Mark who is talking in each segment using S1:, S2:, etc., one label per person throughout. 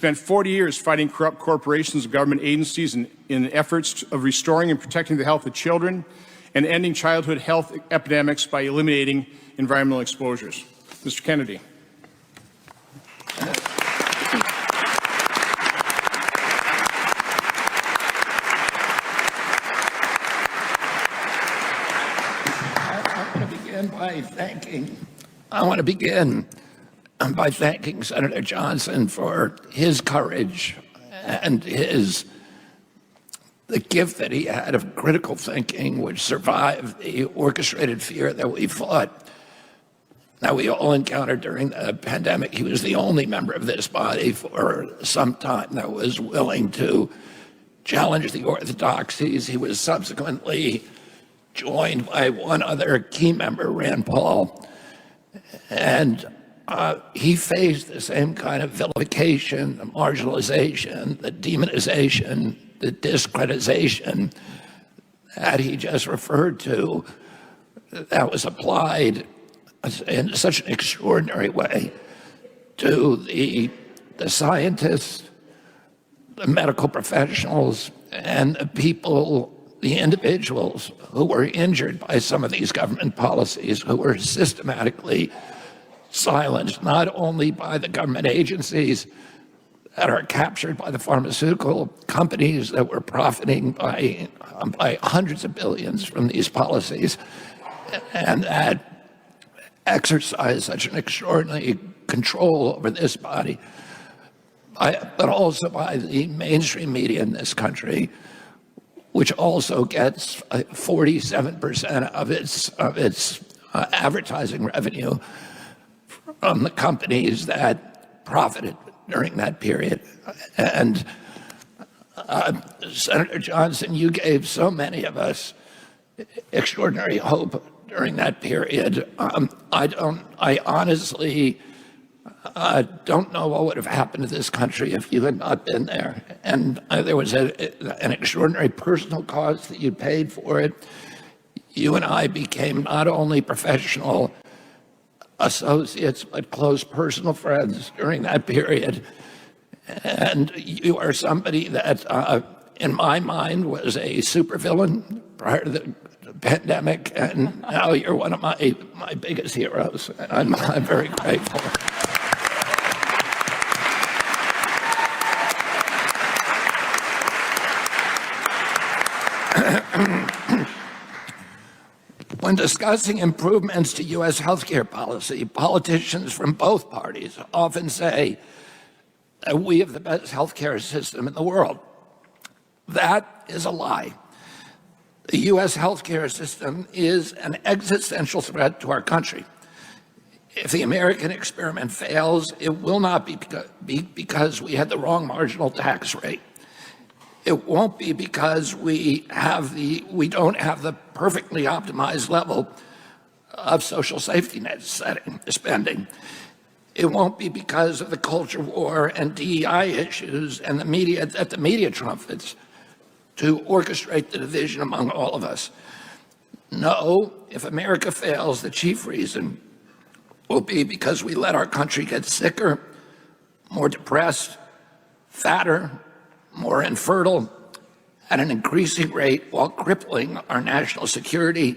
S1: spent 40 years fighting corrupt corporations and government agencies in efforts of restoring and protecting the health of children and ending childhood health epidemics by eliminating environmental exposures. Mr. Kennedy.
S2: I want to begin by thanking Senator Johnson for his courage and the gift that he had of critical thinking, which survived the orchestrated fear that we fought, that we all encountered during the pandemic. He was the only member of this body for some time that was willing to challenge the orthodoxies. He was subsequently joined by one other key member, Rand Paul, and he faced the same kind of vilification, the marginalization, the demonization, the discreditization that he just referred to, that was applied in such an extraordinary way to the scientists, the medical professionals, and the people, the individuals who were injured by some of these government policies, who were systematically silenced, not only by the government agencies that are captured by the pharmaceutical companies that were profiting by hundreds of billions from these policies, and that exercise such an extraordinary control over this body, but also by the mainstream media in this country, which also gets 47% of its advertising revenue from the companies that profited during that period. And Senator Johnson, you gave so many of us extraordinary hope during that period. I honestly don't know what would have happened to this country if you had not been there. And there was an extraordinary personal cost that you paid for it. You and I became not only professional associates, but close personal friends during that period. And you are somebody that, in my mind, was a supervillain prior to the pandemic, and now you're one of my biggest heroes. And I'm very grateful. When discussing improvements to U.S. healthcare policy, politicians from both parties often say that we have the best healthcare system in the world. That is a lie. The U.S. healthcare system is an existential threat to our country. If the American experiment fails, it will not be because we had the wrong marginal tax rate. It won't be because we don't have the perfectly optimized level of social safety net spending. It won't be because of the culture war and DEI issues and the media trumpets to orchestrate the division among all of us. No, if America fails, the chief reason will be because we let our country get sicker, more depressed, fatter, more infertile, at an increasing rate, while crippling our national security,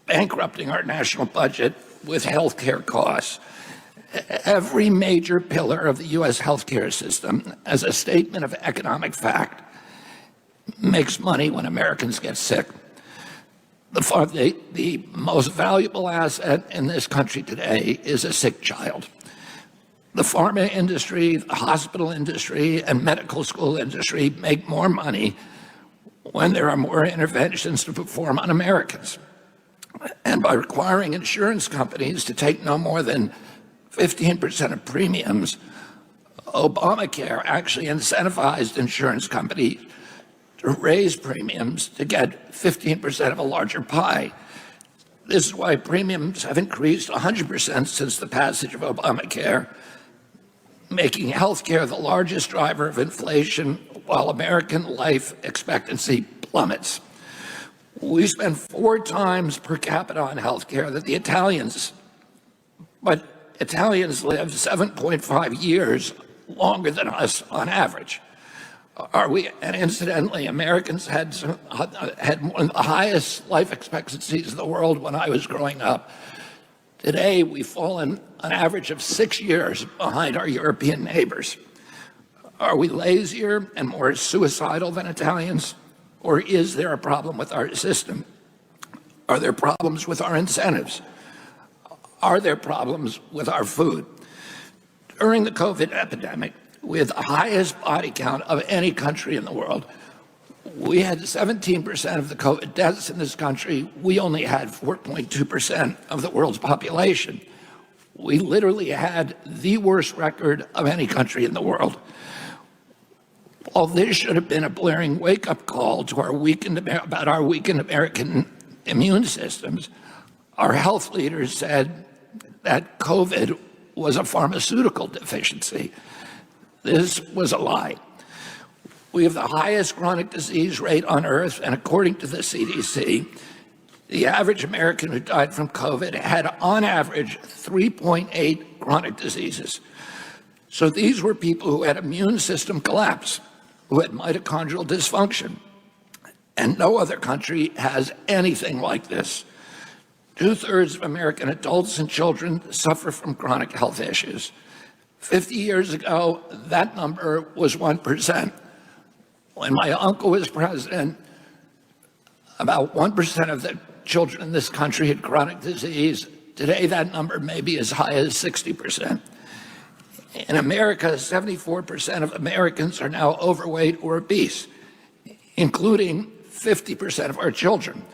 S2: bankrupting our national budget with healthcare costs. Every major pillar of the U.S. healthcare system, as a statement of economic fact, makes money when Americans get sick. The most valuable asset in this country today is a sick child. The pharma industry, the hospital industry, and medical school industry make more money when there are more interventions to perform on Americans. And by requiring insurance companies to take no more than 15% of premiums, Obamacare actually incentivized insurance companies to raise premiums to get 15% of a larger pie. This is why premiums have increased 100% since the passage of Obamacare, making healthcare the largest driver of inflation while American life expectancy plummets. We spend 4 times per capita on healthcare than the Italians, but Italians live 7.5 years longer than us on average. And incidentally, Americans had one of the highest life expectancies in the world when I was growing up. Today, we've fallen an average of 6 years behind our European neighbors. Are we lazier and more suicidal than Italians? Or is there a problem with our system? Are there problems with our incentives? Are there problems with our food? During the COVID epidemic, with the highest body count of any country in the world, we had 17% of the COVID deaths in this country. We only had 4.2% of the world's population. We literally had the worst record of any country in the world. While this should have been a blaring wake-up call to about our weakened American immune systems, our health leaders said that COVID was a pharmaceutical deficiency. This was a lie. We have the highest chronic disease rate on earth, and according to the CDC, the average American who died from COVID had on average 3.8 chronic diseases. So these were people who had immune system collapse, who had mitochondrial dysfunction, and no other country has anything like this. 2/3 of American adults and children suffer from chronic health issues. 50 years ago, that number was 1%. When my uncle was president, about 1% of the children in this country had chronic disease. Today, that number may be as high as 60%. In America, 74% of Americans are now overweight or obese, including 50% of our children.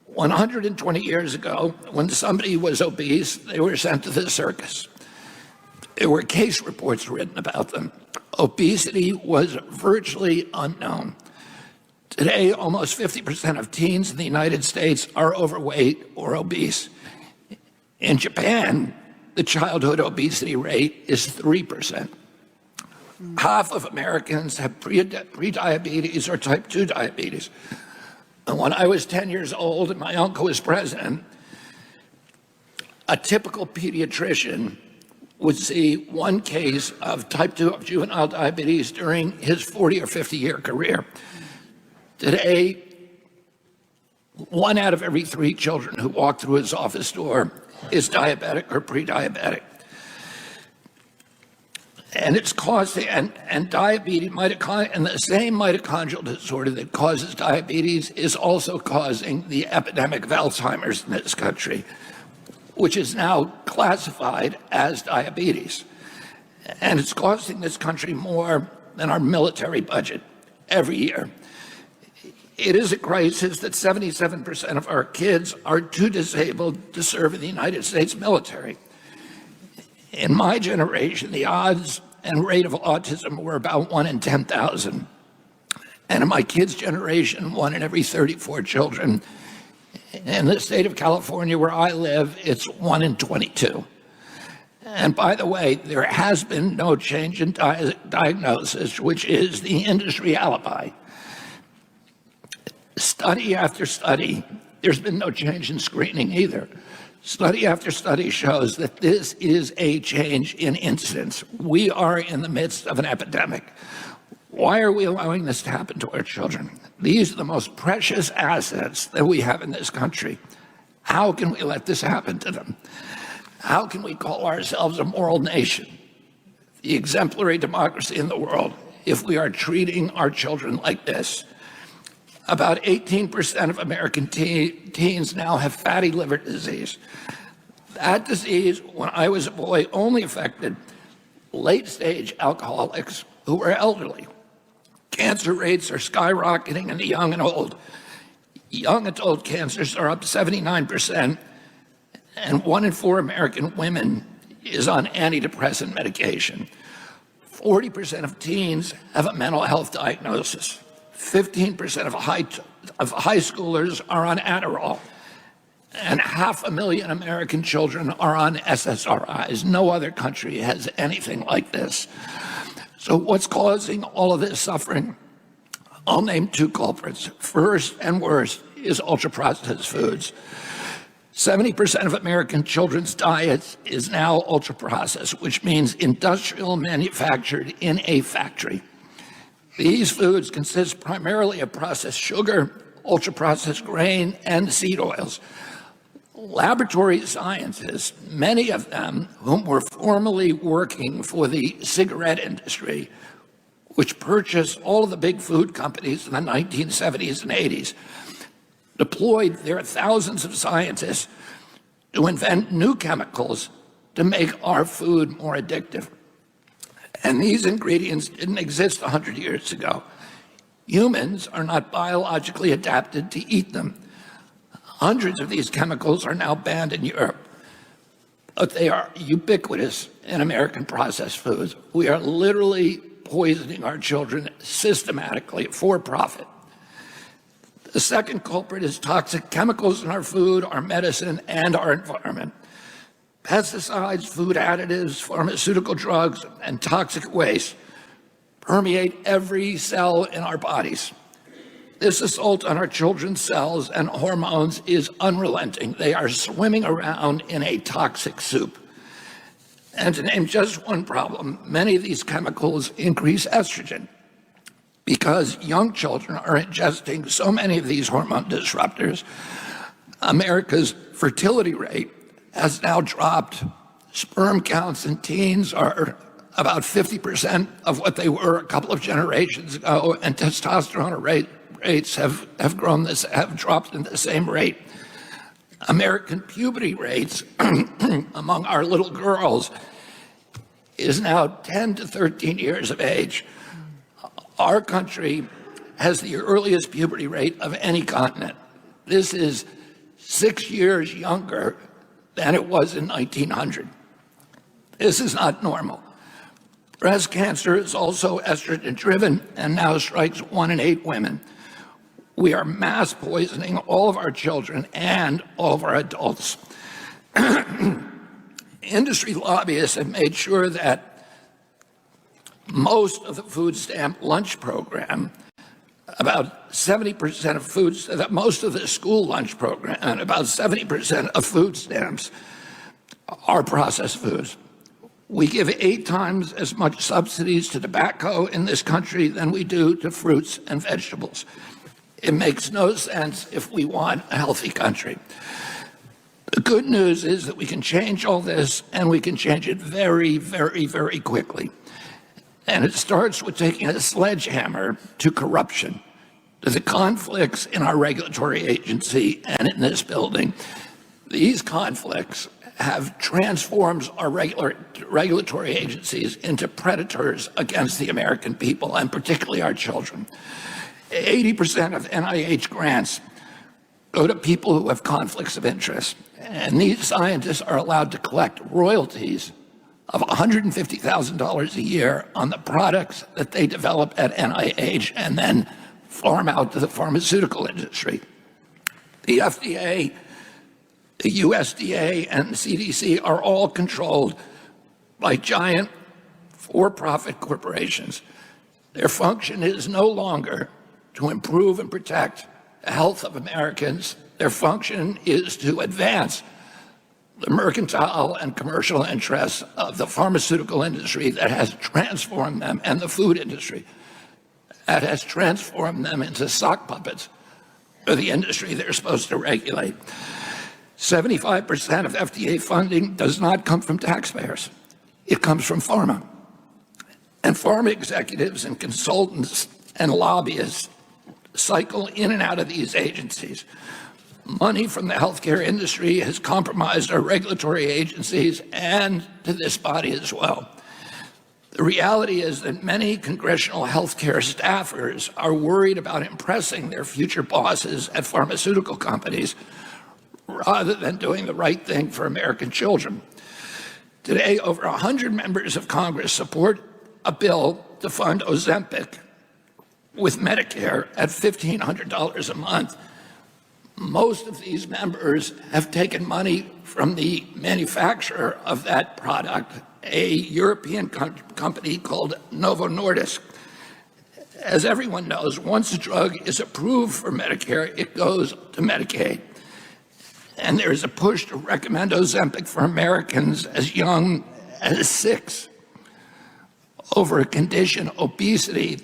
S2: 120 years ago, when somebody was obese, they were sent to the circus. There were case reports written about them. Obesity was virtually unknown. Today, almost 50% of teens in the United States are overweight or obese. In Japan, the childhood obesity rate is 3%. Half of Americans have prediabetes or type 2 diabetes. And when I was 10 years old and my uncle was president, a typical pediatrician would see one case of type 2 of juvenile diabetes during his 40 or 50-year career. Today, 1 out of every 3 children who walk through his office door is diabetic or pre-diabetic. And it's causing, and diabetes, and the same mitochondrial disorder that causes diabetes is also causing the epidemic of Alzheimer's in this country, which is now classified as diabetes. And it's costing this country more than our military budget every year. It is a crisis that 77% of our kids are too disabled to serve in the United States military. In my generation, the odds and rate of autism were about 1 in 10,000. And in my kids' generation, 1 in every 34 children. In the state of California, where I live, it's 1 in 22. And by the way, there has been no change in diagnosis, which is the industry alibi. Study after study, there's been no change in screening either. Study after study shows that this is a change in incidence. We are in the midst of an epidemic. Why are we allowing this to happen to our children? These are the most precious assets that we have in this country. How can we let this happen to them? How can we call ourselves a moral nation, the exemplary democracy in the world, if we are treating our children like this? About 18% of American teens now have fatty liver disease. That disease, when I was a boy, only affected late-stage alcoholics who were elderly. Cancer rates are skyrocketing in the young and old. Young adult cancers are up 79%, and 1 in 4 American women is on antidepressant medication. 40% of teens have a mental health diagnosis. 15% of high schoolers are on Adderall, and 500,000 American children are on SSRIs. No other country has anything like this. So what's causing all of this suffering? I'll name 2 culprits. First and worst is ultra-processed foods. 70% of American children's diets is now ultra-processed, which means industrial manufactured in a factory. These foods consist primarily of processed sugar, ultra-processed grain, and seed oils. Laboratory scientists, many of them whom were formerly working for the cigarette industry, which purchased all of the big food companies in the 1970s and 80s, deployed their thousands of scientists to invent new chemicals to make our food more addictive. And these ingredients didn't exist 100 years ago. Humans are not biologically adapted to eat them. Hundreds of these chemicals are now banned in Europe, but they are ubiquitous in American processed foods. We are literally poisoning our children systematically for profit. The second culprit is toxic chemicals in our food, our medicine, and our environment. Pesticides, food additives, pharmaceutical drugs, and toxic waste permeate every cell in our bodies. This assault on our children's cells and hormones is unrelenting. They are swimming around in a toxic soup. And to name just one problem, many of these chemicals increase estrogen because young children are ingesting so many of these hormone disruptors. America's fertility rate has now dropped. Sperm counts in teens are about 50% of what they were a couple of generations ago, and testosterone rates have dropped in the same rate. American puberty rates among our little girls is now 10 to 13 years of age. Our country has the earliest puberty rate of any continent. This is 6 years younger than it was in 1900. This is not normal. Breast cancer is also estrogen-driven and now strikes 1 in 8 women. We are mass poisoning all of our children and all of our adults. Industry lobbyists have made sure that most of the food stamp lunch program, about 70% of foods, that most of the school lunch program, and about 70% of food stamps are processed foods. We give 8 times as much subsidies to tobacco in this country than we do to fruits and vegetables. It makes no sense if we want a healthy country. The good news is that we can change all this, and we can change it very, very, very quickly. And it starts with taking a sledgehammer to corruption, to the conflicts in our regulatory agency and in this building. These conflicts have transformed our regulatory agencies into predators against the American people, and particularly our children. 80% of NIH grants go to people who have conflicts of interest, and these scientists are allowed to collect royalties of $150,000 a year on the products that they develop at NIH and then farm out to the pharmaceutical industry. The FDA, the USDA, and the CDC are all controlled by giant for-profit corporations. Their function is no longer to improve and protect the health of Americans. Their function is to advance the mercantile and commercial interests of the pharmaceutical industry that has transformed them, and the food industry that has transformed them into sock puppets for the industry they're supposed to regulate. 75% of FDA funding does not come from taxpayers. It comes from pharma. And pharma executives and consultants and lobbyists cycle in and out of these agencies. Money from the healthcare industry has compromised our regulatory agencies and to this body as well. The reality is that many congressional healthcare staffers are worried about impressing their future bosses at pharmaceutical companies rather than doing the right thing for American children. Today, over 100 members of Congress support a bill to fund Ozempic with Medicare at $1,500 a month. Most of these members have taken money from the manufacturer of that product, a European company called Novo Nordisk. As everyone knows, once a drug is approved for Medicare, it goes to Medicaid. And there is a push to recommend Ozempic for Americans as young as 6 over a condition, obesity,